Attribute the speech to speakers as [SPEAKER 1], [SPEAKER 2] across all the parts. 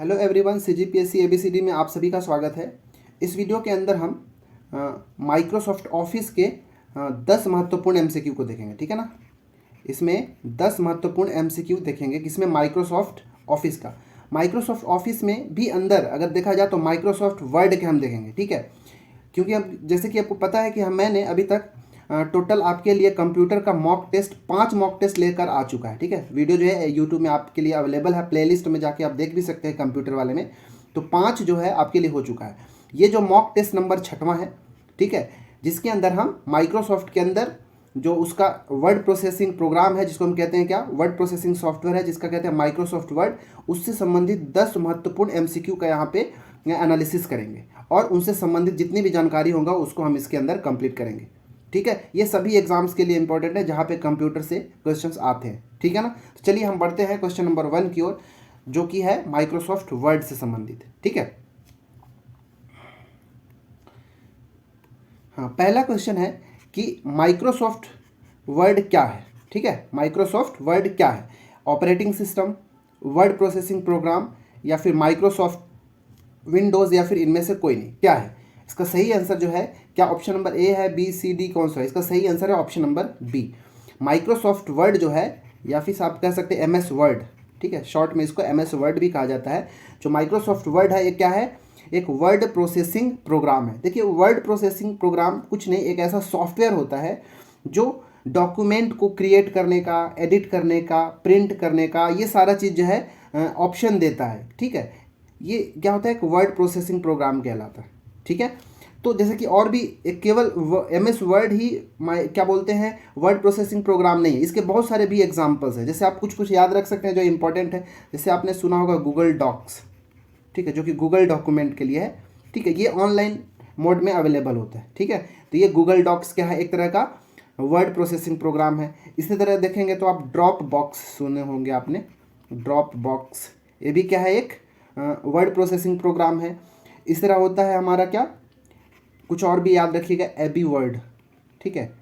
[SPEAKER 1] Hello everyone, CGPSC ABCD में आप सभी का स्वागत है। इस वीडियो के अंदर हम माइक्रोसॉफ्ट ऑफिस के 10 महत्वपूर्ण एमसीक्यू को देखेंगे। ठीक है ना। इसमें 10 महत्वपूर्ण एमसीक्यू देखेंगे किसमें, माइक्रोसॉफ्ट ऑफिस का। माइक्रोसॉफ्ट ऑफिस में भी अंदर अगर देखा जाए तो माइक्रोसॉफ्ट वर्ड के हम देखेंगे। ठीक है, क्योंकि अब जैसे कि आपको पता है कि मैंने अभी तक टोटल आपके लिए कंप्यूटर का मॉक टेस्ट 5 मॉक टेस्ट लेकर आ चुका है। ठीक है, वीडियो जो है यूट्यूब में आपके लिए अवेलेबल है, प्लेलिस्ट में जाके आप देख भी सकते हैं कंप्यूटर वाले में। तो 5 जो है आपके लिए हो चुका है। ये जो मॉक टेस्ट नंबर 6वां है। ठीक है, जिसके अंदर हम माइक्रोसॉफ्ट के अंदर जो उसका वर्ड प्रोसेसिंग प्रोग्राम है, जिसको हम कहते हैं क्या, वर्ड प्रोसेसिंग सॉफ्टवेयर है, जिसका कहते हैं माइक्रोसॉफ्ट वर्ड, उससे संबंधित 10 महत्वपूर्ण एमसीक्यू का यहाँ पे एनालिसिस करेंगे और उनसे संबंधित जितनी भी जानकारी होगा उसको हम इसके अंदर कंप्लीट करेंगे। ठीक है, ये सभी एग्जाम्स के लिए इंपॉर्टेंट है जहाँ पे कंप्यूटर से क्वेश्चंस आते हैं। ठीक है ना। तो चलिए हम बढ़ते हैं क्वेश्चन नंबर 1 की ओर, जो कि है माइक्रोसॉफ्ट वर्ड से संबंधित। ठीक है, हाँ, पहला क्वेश्चन है कि माइक्रोसॉफ्ट वर्ड क्या है। ठीक है, माइक्रोसॉफ्ट वर्ड क्या है, operating system, word processing program, या फिर माइक्रोसॉफ्ट विंडोज़, या फिर इनमें से कोई नहीं, क्या है। इसका सही आंसर जो है, क्या ऑप्शन नंबर ए है, बी, सी, डी, कौन सा है। इसका सही आंसर है option number B. Microsoft Word जो है, या फिर आप कह सकते हैं एम एस वर्ड। ठीक है, शॉर्ट में इसको एम एस वर्ड भी कहा जाता है। जो माइक्रोसॉफ्ट वर्ड है ये क्या है, एक वर्ड प्रोसेसिंग प्रोग्राम है। देखिए, वर्ड प्रोसेसिंग प्रोग्राम कुछ नहीं, एक ऐसा सॉफ्टवेयर होता है जो डॉक्यूमेंट को क्रिएट करने का, एडिट करने का, प्रिंट करने का, ये सारा चीज़ जो है ऑप्शन देता है। ठीक है, ये क्या होता है, एक वर्ड प्रोसेसिंग प्रोग्राम कहलाता है। ठीक है, तो जैसे कि और भी एक केवल एम एस वर्ड ही क्या बोलते हैं, वर्ड प्रोसेसिंग प्रोग्राम नहीं है, इसके बहुत सारे भी एग्जांपल्स हैं। जैसे आप कुछ कुछ याद रख सकते हैं जो इंपॉर्टेंट है। जैसे आपने सुना होगा गूगल डॉक्स। ठीक है, जो कि गूगल डॉक्यूमेंट के लिए है। ठीक है, ये ऑनलाइन मोड में अवेलेबल होता है। ठीक है, तो ये गूगल डॉक्स क्या है, एक तरह का वर्ड प्रोसेसिंग प्रोग्राम है। इसी तरह देखेंगे तो आप ड्रॉप बॉक्स सुने होंगे आपने, ड्रॉप बॉक्स, ये भी क्या है, एक वर्ड प्रोसेसिंग प्रोग्राम है। इस तरह होता है हमारा क्या, कुछ और भी याद रखिएगा, एबी वर्ड। ठीक है,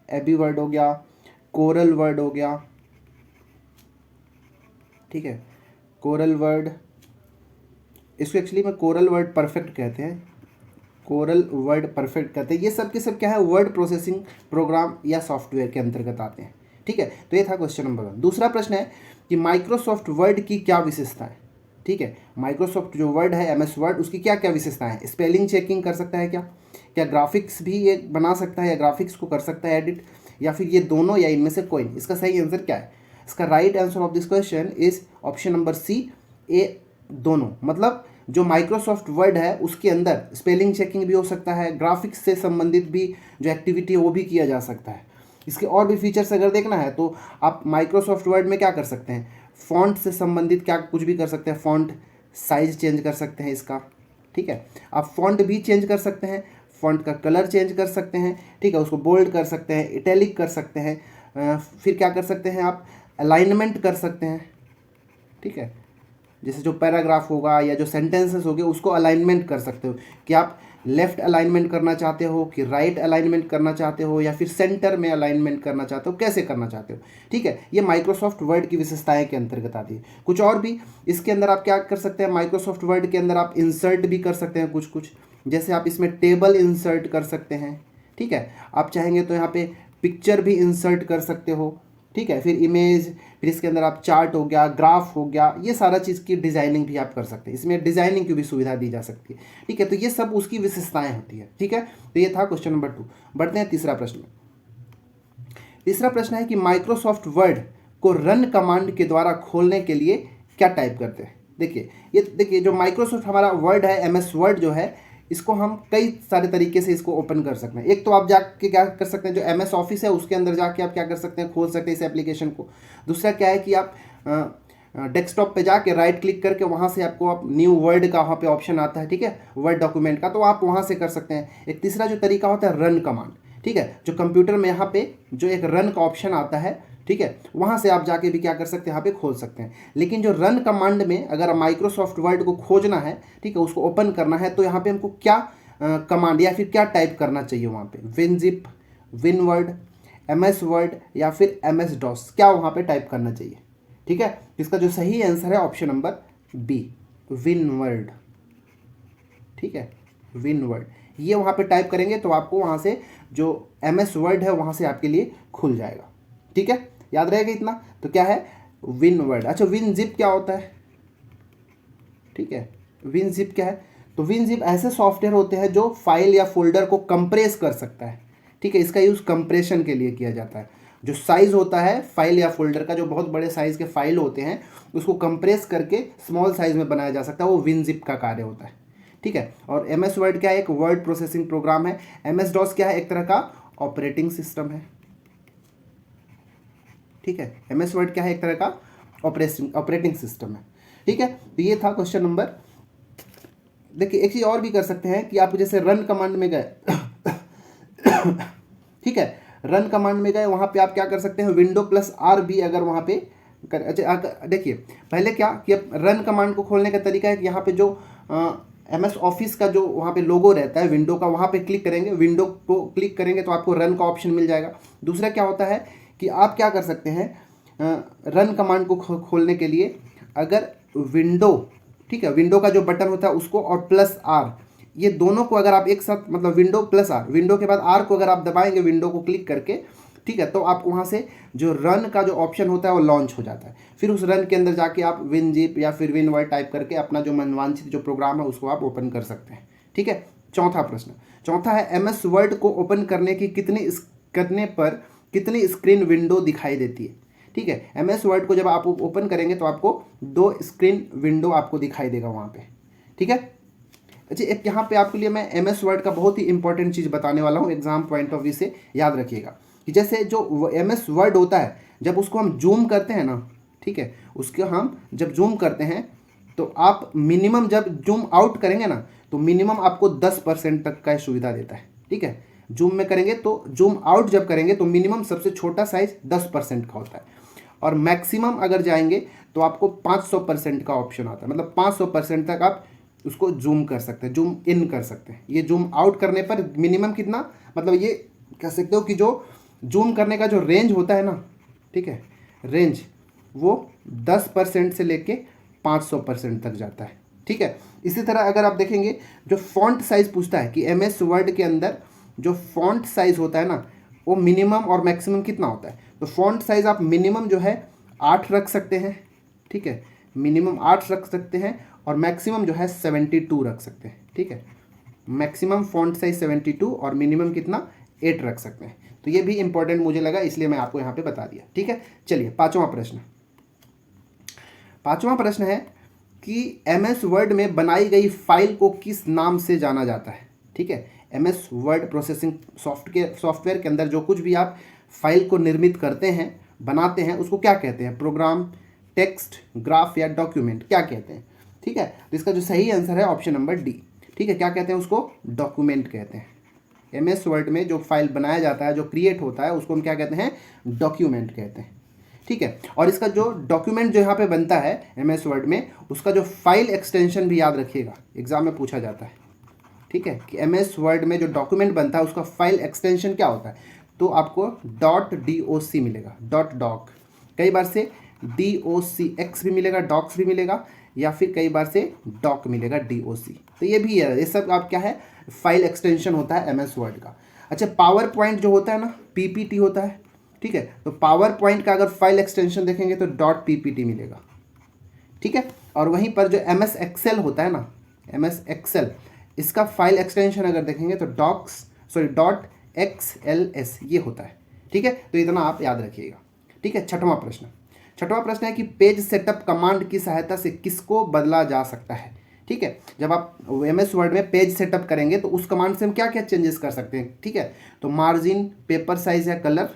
[SPEAKER 1] एबी वर्ड हो गया, कोरल वर्ड हो गया। ठीक है, कोरल वर्ड, इसको एक्चुअली में कोरल वर्ड परफेक्ट कहते हैं, कोरल वर्ड परफेक्ट कहते हैं। ये सब के सब क्या है, वर्ड प्रोसेसिंग प्रोग्राम या सॉफ्टवेयर के अंतर्गत आते हैं। ठीक है, तो ये था क्वेश्चन नंबर 1। दूसरा प्रश्न है कि माइक्रोसॉफ्ट वर्ड की क्या विशेषता है। ठीक है, माइक्रोसॉफ्ट जो वर्ड है, एम एस वर्ड, उसकी क्या क्या विशेषताएं हैं। स्पेलिंग चेकिंग कर सकता है क्या, क्या ग्राफिक्स भी ये बना सकता है, या ग्राफिक्स को कर सकता है एडिट, या फिर ये दोनों, या इनमें से कोई नहीं। इसका सही आंसर क्या है। इसका right answer of this question is option number C, A, दोनों। मतलब जो माइक्रोसॉफ्ट वर्ड है उसके अंदर स्पेलिंग चेकिंग भी हो सकता है, ग्राफिक्स से संबंधित भी जो एक्टिविटी है वो भी किया जा सकता है। इसके और भी फीचर्स अगर देखना है तो आप माइक्रोसॉफ्ट वर्ड में क्या कर सकते हैं, फ़ॉन्ट से संबंधित क्या कुछ भी कर सकते हैं, फ़ॉन्ट साइज चेंज कर सकते हैं इसका। ठीक है, आप फ़ॉन्ट भी चेंज कर सकते हैं, फ़ॉन्ट का कलर चेंज कर सकते हैं। ठीक है, उसको बोल्ड कर सकते हैं, इटैलिक कर सकते हैं, फिर क्या कर सकते हैं, आप अलाइनमेंट कर सकते हैं। ठीक है, जैसे जो पैराग्राफ होगा या जो सेंटेंसेस होंगे उसको अलाइनमेंट कर सकते हो, कि आप लेफ्ट अलाइनमेंट करना चाहते हो, कि राइट अलाइनमेंट करना चाहते हो, या फिर सेंटर में अलाइनमेंट करना चाहते हो, कैसे करना चाहते हो। ठीक है, ये माइक्रोसॉफ्ट वर्ड की विशेषताएं के अंतर्गत आती है। कुछ और भी इसके अंदर आप क्या कर सकते हैं, माइक्रोसॉफ्ट वर्ड के अंदर आप इंसर्ट भी कर सकते हैं कुछ कुछ। जैसे आप इसमें टेबल इंसर्ट कर सकते हैं। ठीक है, आप चाहेंगे तो यहाँ पे पिक्चर भी इंसर्ट कर सकते हो। ठीक है, फिर इमेज, फिर इसके अंदर आप चार्ट हो गया, ग्राफ हो गया, ये सारा चीज़ की डिज़ाइनिंग भी आप कर सकते हैं। इसमें डिज़ाइनिंग की भी सुविधा दी जा सकती है। ठीक है, तो ये सब उसकी विशेषताएं होती है। ठीक है, तो ये था क्वेश्चन नंबर 2। बढ़ते हैं तीसरा प्रश्न। तीसरा प्रश्न है कि माइक्रोसॉफ्ट वर्ड को रन कमांड के द्वारा खोलने के लिए क्या टाइप करते हैं। देखिए जो माइक्रोसॉफ्ट हमारा वर्ड है, एम एस वर्ड जो है, इसको हम कई सारे तरीके से इसको ओपन कर सकते हैं। एक तो आप जाके क्या कर सकते हैं, जो एम एस ऑफिस है उसके अंदर जाके आप क्या कर सकते हैं, खोल सकते हैं इस एप्लीकेशन को। दूसरा क्या है कि आप डेस्कटॉप पे जाके राइट क्लिक करके वहाँ से आपको आप न्यू वर्ड का वहाँ पे ऑप्शन आता है। ठीक है, वर्ड डॉक्यूमेंट का, तो आप वहाँ से कर सकते हैं। एक तीसरा जो तरीका होता है रन कमांड। ठीक है, जो कंप्यूटर में यहाँ पे जो एक रन का ऑप्शन आता है, ठीक है, वहाँ से आप जाके भी क्या कर सकते हैं, यहाँ पे खोल सकते हैं। लेकिन जो रन कमांड में अगर माइक्रोसॉफ्ट वर्ड को खोजना है, ठीक है, उसको ओपन करना है, तो यहाँ पे हमको क्या कमांड या फिर क्या टाइप करना चाहिए वहाँ पे, WinZip, WinWord, M S Word, या फिर एम एस डॉस, क्या वहाँ पे टाइप करना चाहिए। ठीक है, इसका जो सही आंसर है ऑप्शन नंबर बी, विनवर्ड, ठीक है, विनवर्ड, ये वहाँ पे टाइप करेंगे तो आपको वहाँ से जो MS वर्ड है वहाँ से आपके लिए खुल जाएगा, ठीक है, याद रहेगा इतना। तो क्या है, विनवर्ड। अच्छा, विनजिप क्या होता है, ठीक है, विनजिप क्या है, तो विनजिप ऐसे सॉफ्टवेयर होते हैं जो फाइल या फोल्डर को कंप्रेस कर सकता है, ठीक है, इसका यूज़ कंप्रेशन के लिए किया जाता है। जो साइज़ होता है फाइल या फोल्डर का, जो बहुत बड़े साइज़ के फाइल होते हैं उसको कंप्रेस करके स्मॉल साइज़ में बनाया जा सकता है, वो विनजिप का कार्य होता है, ठीक है। और MS वर्ड क्या है, एक वर्ड प्रोसेसिंग प्रोग्राम है। MS DOS क्या है, एक तरह का ऑपरेटिंग सिस्टम है, ठीक है। MS वर्ड क्या है, एक तरह का ऑपरेटिंग सिस्टम है, ठीक है। तो ये था क्वेश्चन नंबर। देखिए एक चीज़ और भी कर सकते हैं कि आप जैसे रन कमांड में गए ठीक है, रन कमांड में गए, वहाँ पे आप क्या कर सकते हैं, Window+R भी अगर वहाँ पे कर, अच्छा देखिए पहले क्या कि अब रन कमांड को खोलने का तरीका है कि यहाँ पे जो MS ऑफिस का जो वहाँ पे लोगो रहता है विंडो का, वहाँ पे क्लिक करेंगे, विंडो को क्लिक करेंगे तो आपको रन का ऑप्शन मिल जाएगा। दूसरा क्या होता है कि आप क्या कर सकते हैं, रन कमांड को खोलने के लिए अगर विंडो, ठीक है, विंडो का जो बटन होता है उसको और +R, ये दोनों को अगर आप एक साथ, मतलब Window+R, विंडो के बाद R को अगर आप दबाएंगे विंडो को क्लिक करके, ठीक है, तो आपको वहाँ से जो रन का जो ऑप्शन होता है वो लॉन्च हो जाता है। फिर उस रन के अंदर जाके आप विनजिप या फिर विनवर्ड टाइप करके अपना जो मनवांछित जो प्रोग्राम है उसको आप ओपन कर सकते हैं, ठीक है। चौथा प्रश्न, चौथा है MS वर्ड को ओपन करने की करने पर कितनी स्क्रीन विंडो दिखाई देती है, ठीक है। MS वर्ड को जब आप ओपन करेंगे तो आपको 2 स्क्रीन विंडो आपको दिखाई देगा वहाँ पे, ठीक है। अच्छा, एक यहाँ पे आपके लिए मैं MS वर्ड का बहुत ही इंपॉर्टेंट चीज़ बताने वाला हूँ, एग्जाम पॉइंट ऑफ व्यू से याद रखिएगा कि जैसे जो MS वर्ड होता है जब उसको हम जूम करते हैं ना, ठीक है, उसके हम जब जूम करते हैं तो आप मिनिमम जब जूम आउट करेंगे ना तो मिनिमम आपको 10% तक का सुविधा देता है, ठीक है। जूम में करेंगे तो जूम आउट जब करेंगे तो मिनिमम सबसे छोटा साइज 10% का होता है, और मैक्सिमम अगर जाएंगे तो आपको 500% का ऑप्शन आता है, मतलब 500% तक आप उसको जूम कर सकते हैं, जूम इन कर सकते हैं। ये जूम आउट करने पर मिनिमम कितना, मतलब ये कह सकते हो कि जो जूम करने का जो रेंज होता है ना, ठीक है, रेंज वो 10% से लेके 500% तक जाता है, ठीक है। इसी तरह अगर आप देखेंगे जो फॉन्ट साइज़ पूछता है कि MS वर्ड के अंदर जो फॉन्ट साइज़ होता है ना वो मिनिमम और मैक्सिमम कितना होता है, तो फॉन्ट साइज़ आप मिनिमम जो है 8 रख सकते हैं, ठीक है, मिनिमम 8 रख सकते हैं और मैक्सिमम जो है 72 रख सकते हैं, ठीक है। मैक्सिमम फॉन्ट साइज 72 और मिनिमम कितना 8 रख सकते हैं। तो ये भी इंपॉर्टेंट मुझे लगा इसलिए मैं आपको यहाँ पे बता दिया, ठीक है। चलिए पांचवा प्रश्न है कि MS वर्ड में बनाई गई फाइल को किस नाम से जाना जाता है, ठीक है। MS वर्ड प्रोसेसिंग सॉफ्टवेयर के अंदर जो कुछ भी आप फाइल को निर्मित करते हैं, बनाते हैं, उसको क्या कहते हैं, प्रोग्राम, टेक्स्ट, ग्राफ या डॉक्यूमेंट, क्या कहते हैं, ठीक है। तो इसका जो सही आंसर है ऑप्शन नंबर डी, ठीक है। क्या कहते हैं उसको, डॉक्यूमेंट कहते हैं। MS वर्ड में जो फाइल बनाया जाता है, जो क्रिएट होता है, उसको हम क्या कहते हैं, डॉक्यूमेंट कहते हैं, ठीक है। और इसका जो डॉक्यूमेंट जो यहाँ पे बनता है MS वर्ड में, उसका जो फाइल एक्सटेंशन भी याद रखिएगा, एग्जाम में पूछा जाता है, ठीक है, कि MS वर्ड में जो डॉक्यूमेंट बनता है उसका फाइल एक्सटेंशन क्या होता है, तो आपको .doc मिलेगा, .doc, कई बार से docx भी मिलेगा, docs भी मिलेगा, या फिर कई बार से doc मिलेगा, doc। तो ये भी है, ये सब आप क्या है, फाइल एक्सटेंशन होता है MS वर्ड का। अच्छा, पावर पॉइंट जो होता है ना, PPT होता है, ठीक है, तो पावर पॉइंट का अगर फाइल एक्सटेंशन देखेंगे तो .ppt मिलेगा, ठीक है। और वहीं पर जो MS एक्सेल होता है ना, MS एक्सेल, इसका फाइल एक्सटेंशन अगर देखेंगे तो .xls ये होता है, ठीक है। तो इतना आप याद रखिएगा, ठीक है। छठवां प्रश्न है कि पेज सेटअप कमांड की सहायता से किसको बदला जा सकता है, ठीक है। जब आप MS वर्ड में पेज सेटअप करेंगे तो उस कमांड से हम क्या क्या चेंजेस कर सकते हैं, ठीक है। तो मार्जिन, पेपर साइज या कलर,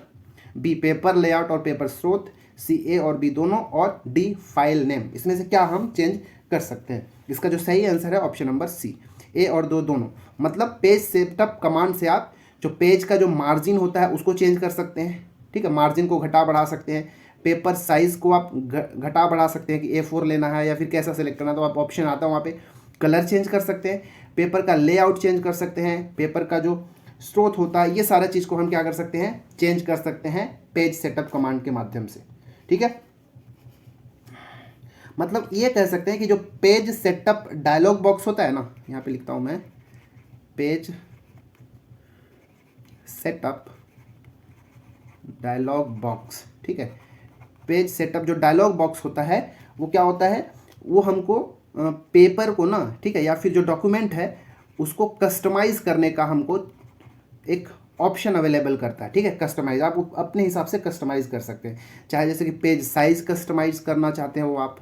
[SPEAKER 1] B पेपर लेआउट और पेपर स्रोत, C A और B दोनों, और D फाइल नेम, इसमें से क्या हम चेंज कर सकते हैं। इसका जो सही आंसर है ऑप्शन नंबर C, A और दोनों। मतलब पेज सेटअप कमांड से आप जो पेज का जो मार्जिन होता है उसको चेंज कर सकते हैं, ठीक है, मार्जिन को घटा बढ़ा सकते हैं। पेपर साइज़ को आप घटा बढ़ा सकते हैं कि A4 लेना है या फिर कैसा सेलेक्ट करना है, तो आप ऑप्शन आता है वहाँ पे। कलर चेंज कर सकते हैं, पेपर का लेआउट चेंज कर सकते हैं, पेपर का जो स्रोत होता है, ये सारा चीज़ को हम क्या कर सकते हैं, चेंज कर सकते हैं पेज सेटअप कमांड के माध्यम से, ठीक है। मतलब ये कह सकते हैं कि जो पेज सेटअप डायलॉग बॉक्स होता है ना, यहाँ पे लिखता हूँ मैं, पेज सेटअप डायलॉग बॉक्स, ठीक है। पेज सेटअप जो डायलॉग बॉक्स होता है वो क्या होता है, वो हमको पेपर को ना, ठीक है, या फिर जो डॉक्यूमेंट है उसको कस्टमाइज़ करने का हमको एक ऑप्शन अवेलेबल करता है, ठीक है। कस्टमाइज आप अपने हिसाब से कस्टमाइज़ कर सकते हैं, चाहे जैसे कि पेज साइज़ कस्टमाइज़ करना चाहते हो आप,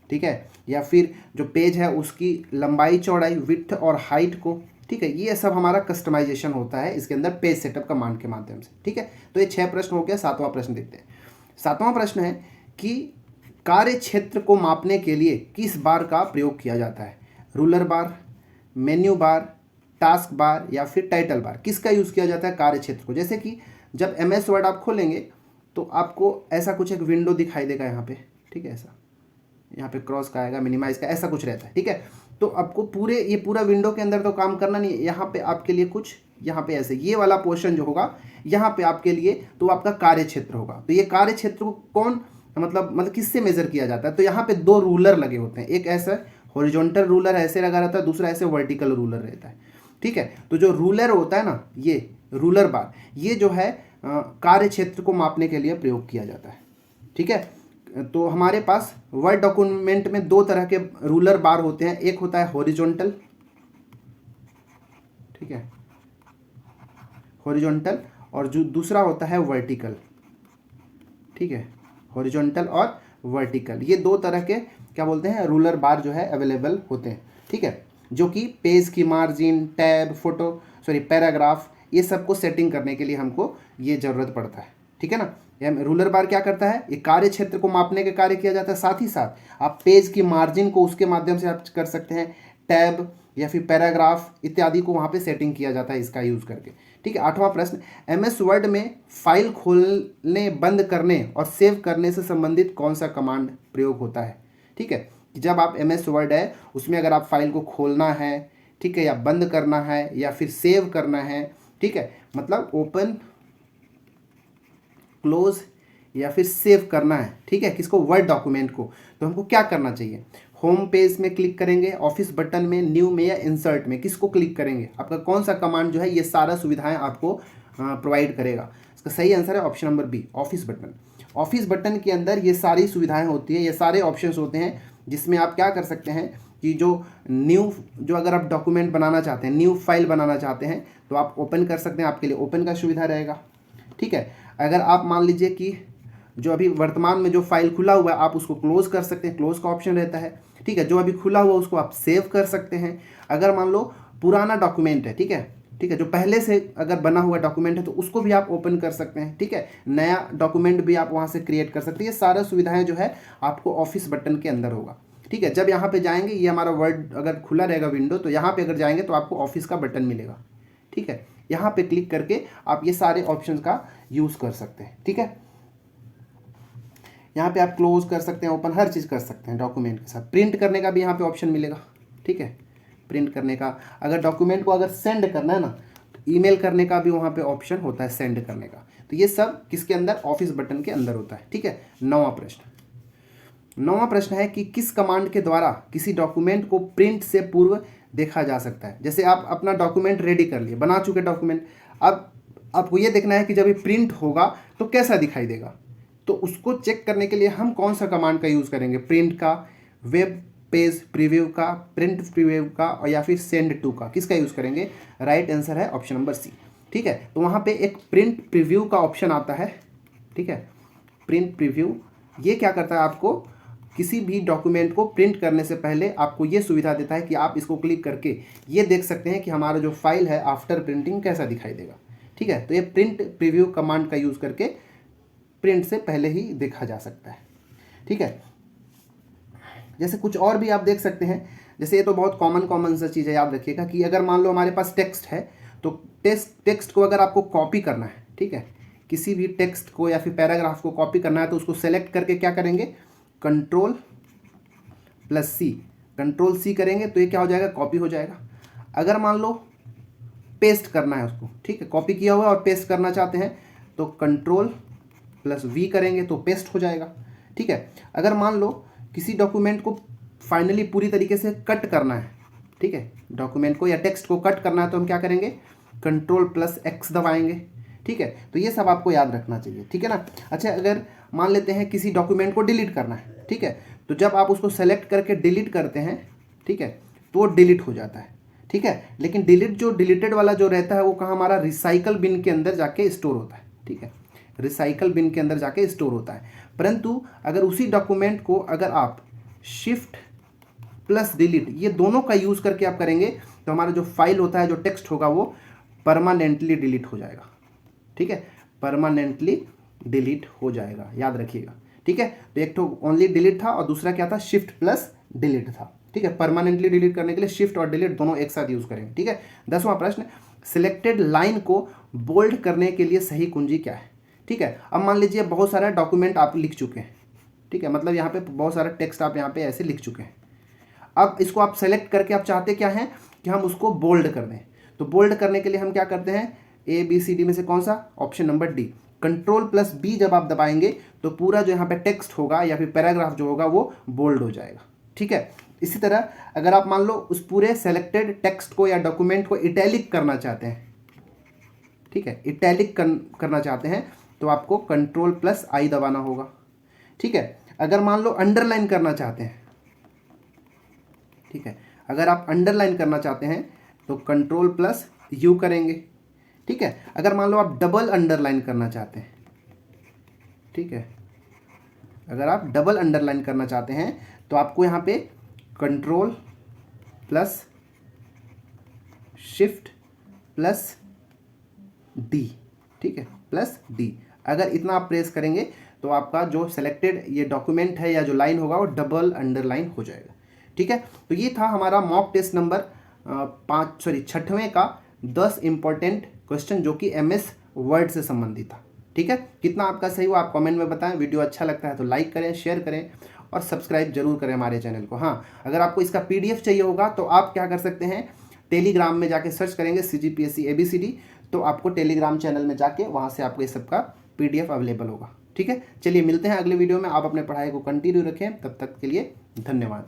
[SPEAKER 1] ठीक है, या फिर जो पेज है उसकी लंबाई चौड़ाई विड्थ और हाइट को, ठीक है, ये सब हमारा कस्टमाइजेशन होता है इसके अंदर पेज सेटअप कमांड के माध्यम से, ठीक है। तो ये 6 प्रश्न हो गया। 7वां प्रश्न देखते हैं। 7वां प्रश्न है कि कार्य क्षेत्र को मापने के लिए किस बार का प्रयोग किया जाता है, रूलर बार, मेन्यू बार, टास्क बार या फिर टाइटल बार, किसका यूज़ किया जाता है कार्य क्षेत्र को। जैसे कि जब MS वर्ड आप खोलेंगे तो आपको ऐसा कुछ एक विंडो दिखाई देगा यहाँ पे, ठीक है, ऐसा यहाँ पे क्रॉस का आएगा, मिनिमाइज का, ऐसा कुछ रहता है, ठीक है। तो आपको ये पूरा विंडो के अंदर तो काम करना नहीं है, यहाँ पे आपके लिए कुछ, यहाँ पे ऐसे ये वाला पोर्शन जो होगा यहाँ पे आपके लिए तो आपका कार्य क्षेत्र होगा। तो ये कार्य क्षेत्र को कौन मतलब किससे मेजर किया जाता है, तो यहाँ पे 2 रूलर लगे होते हैं, एक ऐसा हॉरिजॉन्टल रूलर ऐसे लगा रहता है, दूसरा ऐसे वर्टिकल रूलर रहता है, ठीक है। तो जो रूलर होता है ना, ये रूलर बार, ये जो है कार्य क्षेत्र को मापने के लिए प्रयोग किया जाता है, ठीक है। तो हमारे पास वर्ड डॉक्यूमेंट में 2 तरह के रूलर बार होते हैं, एक होता है हॉरिजॉन्टल, ठीक है, हॉरिजॉन्टल, और जो दूसरा होता है वर्टिकल, ठीक है, हॉरिजॉन्टल और वर्टिकल, ये 2 तरह के क्या बोलते हैं रूलर बार जो है अवेलेबल होते हैं, ठीक है, जो कि पेज की मार्जिन, टैब, पैराग्राफ, ये सबको सेटिंग करने के लिए हमको ये ज़रूरत पड़ता है, ठीक है ना। यह रूलर बार क्या करता है, ये कार्य क्षेत्र को मापने के कार्य किया जाता है, साथ ही साथ आप पेज की मार्जिन को उसके माध्यम से आप कर सकते हैं, टैब या फिर पैराग्राफ इत्यादि को वहाँ पे सेटिंग किया जाता है इसका यूज़ करके, ठीक है। 8वां प्रश्न, MS वर्ड में फाइल खोलने, बंद करने और सेव करने से संबंधित कौन सा कमांड प्रयोग होता है, ठीक है। जब आप MS वर्ड है उसमें अगर आप फाइल को खोलना है, ठीक है, या बंद करना है या फिर सेव करना है, ठीक है, मतलब ओपन, क्लोज या फिर सेव करना है, ठीक है, किसको, वर्ड डॉक्यूमेंट को, तो हमको क्या करना चाहिए, होम पेज में क्लिक करेंगे, ऑफिस बटन में, न्यू में या इंसर्ट में, किसको क्लिक करेंगे, आपका कौन सा कमांड जो है ये सारा सुविधाएं आपको प्रोवाइड करेगा। इसका सही आंसर है option number B, office button. Office button के अंदर ये सारी सुविधाएं होती है, ये सारे ऑप्शंस होते हैं जिसमें आप क्या कर सकते हैं कि जो अगर आप डॉक्यूमेंट बनाना चाहते हैं, न्यू फाइल बनाना चाहते हैं तो आप ओपन कर सकते हैं, आपके लिए ओपन का सुविधा रहेगा, ठीक है। अगर आप मान लीजिए कि जो अभी वर्तमान में जो फाइल खुला हुआ है आप उसको क्लोज कर सकते हैं, क्लोज का ऑप्शन रहता है, ठीक है। जो अभी खुला हुआ उसको आप सेव कर सकते हैं। अगर मान लो पुराना डॉक्यूमेंट है, ठीक है, ठीक है, जो पहले से अगर बना हुआ डॉक्यूमेंट है तो उसको भी आप ओपन कर सकते हैं, ठीक है, नया डॉक्यूमेंट भी आप वहाँ से क्रिएट कर सकते हैं। ये सारा सुविधाएं जो है आपको ऑफिस बटन के अंदर होगा, ठीक है। जब यहाँ पे जाएंगे, ये हमारा वर्ड अगर खुला रहेगा विंडो, तो यहाँ पे अगर जाएंगे तो आपको ऑफिस का बटन मिलेगा, ठीक है। यहाँ पे क्लिक करके आप ये सारे ऑप्शंस का यूज़ कर सकते हैं, ठीक है। यहाँ पे आप क्लोज कर सकते हैं, ओपन, हर चीज़ कर सकते हैं डॉक्यूमेंट के साथ। प्रिंट करने का भी यहाँ पे ऑप्शन मिलेगा, ठीक है, प्रिंट करने का। अगर डॉक्यूमेंट को अगर सेंड करना है ना, तो ईमेल करने का भी वहाँ पे ऑप्शन होता है, सेंड करने का। तो ये सब किसके अंदर, ऑफिस बटन के अंदर होता है, ठीक है। 9वां प्रश्न है कि किस कमांड के द्वारा किसी डॉक्यूमेंट को प्रिंट से पूर्व देखा जा सकता है। जैसे आप अपना डॉक्यूमेंट रेडी कर लिए, बना चुके डॉक्यूमेंट, अब आपको ये देखना है कि जब ये प्रिंट होगा तो कैसा दिखाई देगा। तो उसको चेक करने के लिए हम कौन सा कमांड का यूज़ करेंगे, प्रिंट का, वेब पेज प्रीव्यू का, प्रिंट प्रीव्यू का, और या फिर सेंड टू का, किसका यूज़ करेंगे। राइट आंसर है ऑप्शन नंबर सी, ठीक है। तो वहाँ पे एक प्रिंट प्रीव्यू का ऑप्शन आता है, ठीक है। प्रिंट प्रीव्यू ये क्या करता है, आपको किसी भी डॉक्यूमेंट को प्रिंट करने से पहले आपको ये सुविधा देता है कि आप इसको क्लिक करके ये देख सकते हैं कि हमारा जो फाइल है आफ्टर प्रिंटिंग कैसा दिखाई देगा, ठीक है। तो ये प्रिंट प्रीव्यू कमांड का यूज़ करके प्रिंट से पहले ही देखा जा सकता है, ठीक है। जैसे कुछ और भी आप देख सकते हैं, जैसे ये तो बहुत कॉमन सा चीज़ है, याद रखिएगा कि अगर मान लो हमारे पास टेक्स्ट है तो टेक्स्ट को अगर आपको कॉपी करना है, ठीक है, किसी भी टेक्स्ट को या फिर पैराग्राफ को कॉपी करना है तो उसको सेलेक्ट करके क्या करेंगे, कंट्रोल +C करेंगे तो ये क्या हो जाएगा, कॉपी हो जाएगा। अगर मान लो पेस्ट करना है उसको, ठीक है, कॉपी किया हुआ और पेस्ट करना चाहते हैं तो कंट्रोल +V करेंगे तो पेस्ट हो जाएगा, ठीक है। अगर मान लो किसी डॉक्यूमेंट को फाइनली पूरी तरीके से कट करना है, ठीक है, डॉक्यूमेंट को या टेक्स्ट को कट करना है तो हम क्या करेंगे, Ctrl+X दबाएंगे, ठीक है। तो ये सब आपको याद रखना चाहिए, ठीक है ना। अच्छा, अगर मान लेते हैं किसी डॉक्यूमेंट को डिलीट करना है, ठीक है, तो जब आप उसको सेलेक्ट करके डिलीट करते हैं, ठीक है, तो वो डिलीट हो जाता है, ठीक है। लेकिन डिलीटेड वाला जो रहता है वो कहाँ, हमारा रिसाइकल बिन के अंदर जाके स्टोर होता है, ठीक है, रिसाइकल बिन के अंदर जाके स्टोर होता है। परंतु अगर उसी डॉक्यूमेंट को अगर आप Shift+Delete ये दोनों का यूज़ करके आप करेंगे तो हमारा जो फाइल होता है, जो टेक्स्ट होगा, वो परमानेंटली डिलीट हो जाएगा, ठीक है, परमानेंटली डिलीट हो जाएगा, याद रखिएगा, ठीक है। तो एक तो ओनली डिलीट था और दूसरा क्या था, Shift+Delete था, ठीक है। परमानेंटली डिलीट करने के लिए शिफ्ट और डिलीट दोनों एक साथ यूज करेंगे, ठीक है। 10वां प्रश्न, सिलेक्टेड लाइन को बोल्ड करने के लिए सही कुंजी क्या है, ठीक है। अब मान लीजिए बहुत सारा डॉक्यूमेंट आप लिख चुके हैं, ठीक है, मतलब यहाँ पे बहुत सारा टेक्स्ट आप यहाँ पे ऐसे लिख चुके हैं। अब इसको आप सेलेक्ट करके आप चाहते क्या हैं कि हम उसको बोल्ड कर दें, तो बोल्ड करने के लिए हम क्या करते हैं, ABCD में से कौन सा, ऑप्शन नंबर डी, Ctrl+B जब आप दबाएंगे तो पूरा जो यहाँ पे टेक्स्ट होगा या फिर पैराग्राफ जो होगा वो बोल्ड हो जाएगा, ठीक है। इसी तरह अगर आप मान लो उस पूरे सेलेक्टेड टेक्स्ट को या डॉक्यूमेंट को इटैलिक करना चाहते हैं, ठीक है, इटैलिक करना चाहते हैं तो आपको Ctrl+I दबाना होगा, ठीक है। अगर मान लो अंडरलाइन करना चाहते हैं, ठीक है, अगर आप अंडरलाइन करना चाहते हैं तो Ctrl+U करेंगे, ठीक है। अगर मान लो आप डबल अंडरलाइन करना चाहते हैं, ठीक है, अगर आप डबल अंडरलाइन करना चाहते हैं तो आपको यहाँ पे Ctrl+Shift+D, ठीक है, +D, अगर इतना आप प्रेस करेंगे तो आपका जो सेलेक्टेड ये डॉक्यूमेंट है या जो लाइन होगा वो डबल अंडरलाइन हो जाएगा, ठीक है। तो ये था हमारा मॉक टेस्ट नंबर 6वें का 10 इंपॉर्टेंट क्वेश्चन जो कि MS वर्ड से संबंधित था, ठीक है। कितना आपका सही हुआ आप कमेंट में बताएं। वीडियो अच्छा लगता है तो लाइक करें, शेयर करें और सब्सक्राइब जरूर करें हमारे चैनल को। हाँ, अगर आपको इसका PDF चाहिए होगा तो आप क्या कर सकते हैं, टेलीग्राम में जाके सर्च करेंगे CGPSC ABCD, तो आपको टेलीग्राम चैनल में जाके वहाँ से आपको ये सब का PDF अवेलेबल होगा, ठीक है। चलिए मिलते हैं अगले वीडियो में। आप अपने पढ़ाई को कंटिन्यू रखें, तब तक के लिए धन्यवाद।